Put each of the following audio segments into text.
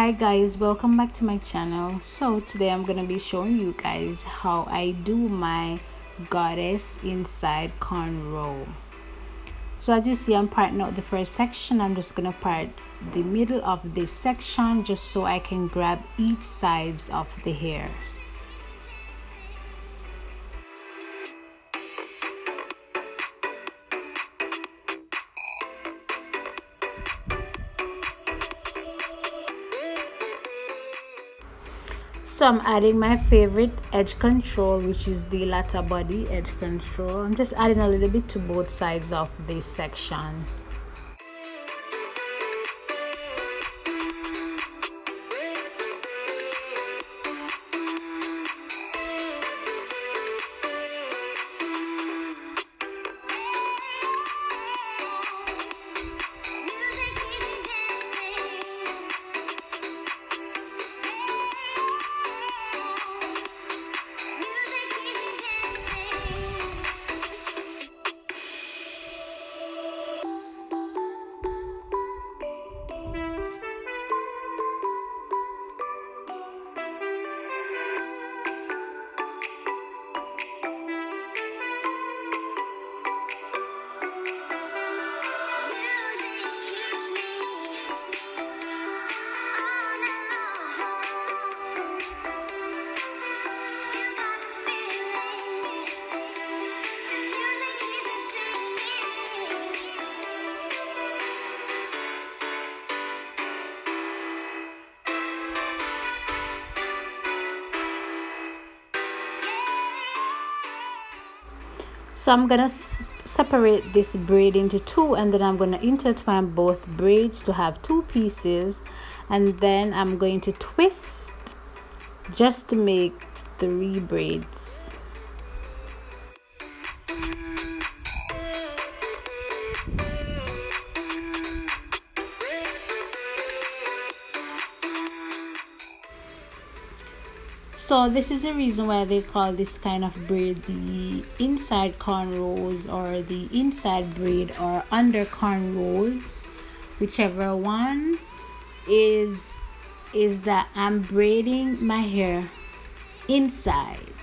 Hi guys, welcome back to my channel. So today I'm gonna be showing you guys how I do my goddess inside cornrow. So as you see, I'm parting out the first section. I'm just gonna part the middle of this section just so I can grab each sides of the hair. So I'm adding my favorite edge control, which is the latter body edge control. I'm just adding a little bit to both sides of this section. So I'm gonna separate this braid into two, and then I'm gonna intertwine both braids to have two pieces, and then I'm going to twist just to make 3 braids. So this is the reason why they call this kind of braid the inside cornrows, or the inside braid, or under cornrows, whichever one is that I'm braiding my hair inside.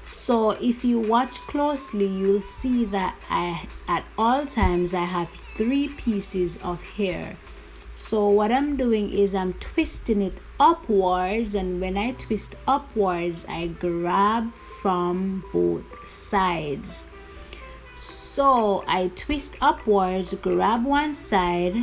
So if you watch closely, you'll see that at all times I have 3 pieces of hair. So what I'm doing is I'm twisting it upwards, and when I twist upwards, I grab from both sides. So I twist upwards, grab one side,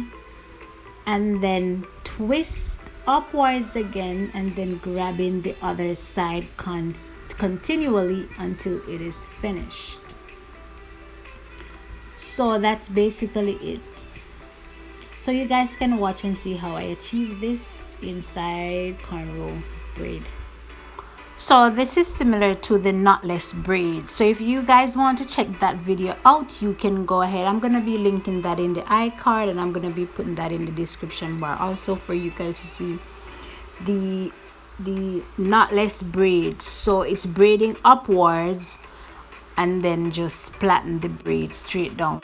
and then twist upwards again, and then grabbing the other side continually until it is finished. So that's basically it. So you guys can watch and see how I achieve this inside cornrow braid. So this is similar to the knotless braid. So if you guys want to check that video out, you can go ahead. I'm gonna be linking that in the iCard, and I'm gonna be putting that in the description bar also for you guys to see the knotless braid. So it's braiding upwards and then just plaiting the braid straight down.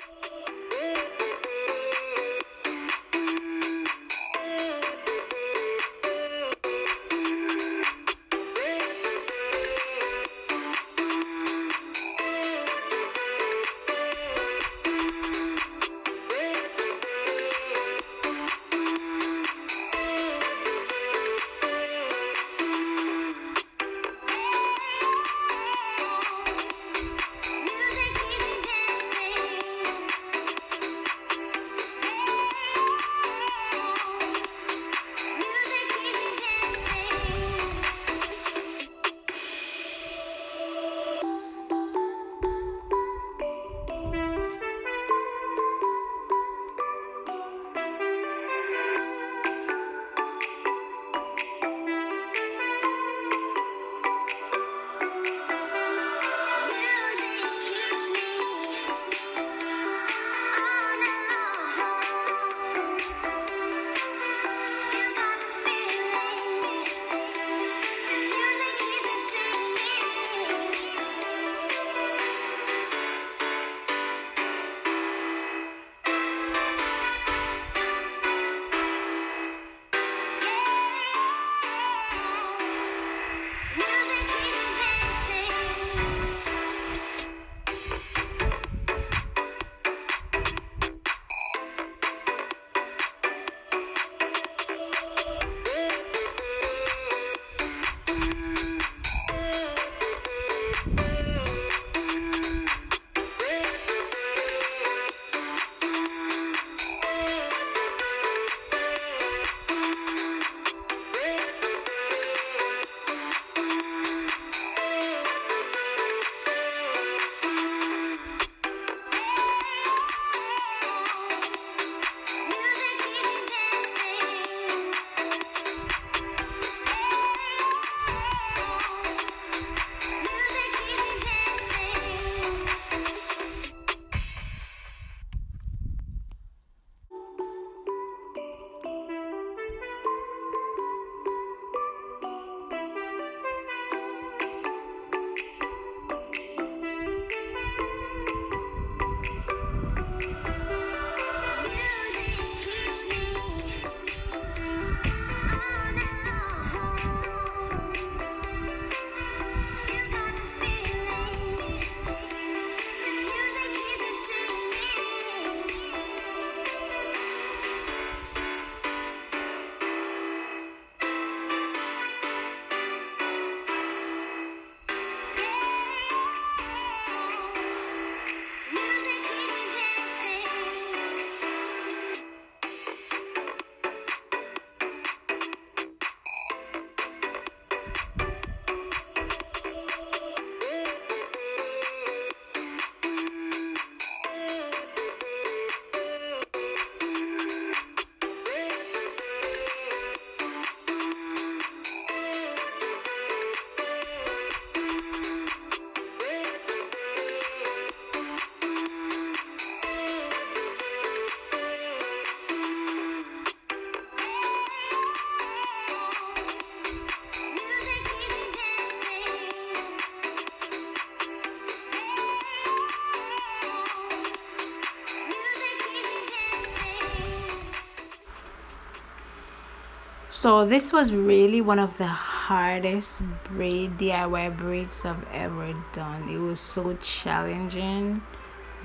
So this was really one of the hardest DIY braids I've ever done. It was so challenging,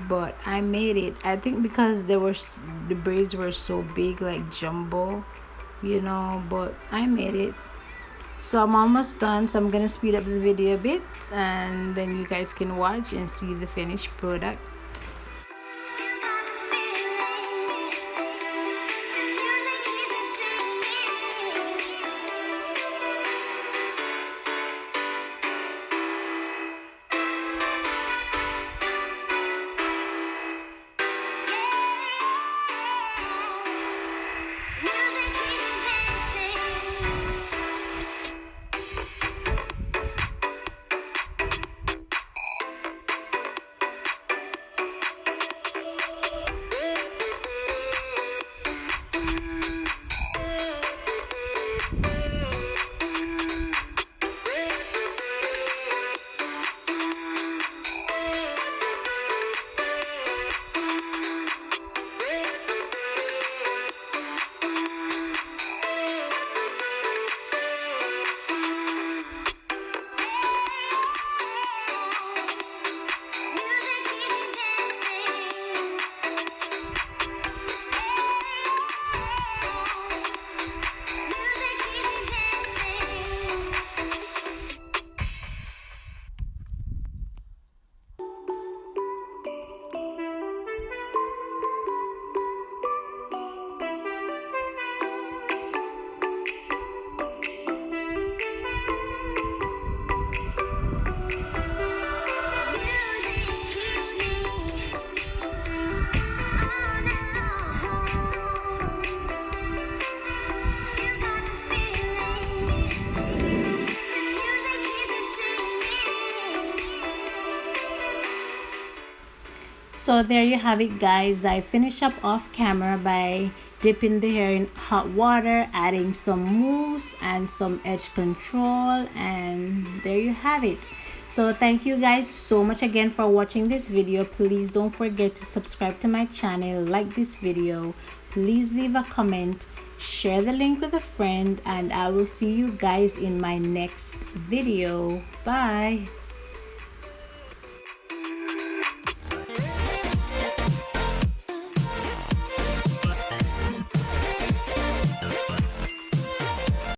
but I made it. I think because the braids were so big, like jumbo, you know, but I made it. So I'm almost done, so I'm gonna speed up the video a bit, and then you guys can watch and see the finished product. So there you have it, guys. I finished up off camera by dipping the hair in hot water, adding some mousse and some edge control, and there you have it. So thank you guys so much again for watching this video. Please don't forget to subscribe to my channel, like this video, please leave a comment, share the link with a friend, and I will see you guys in my next video. Bye.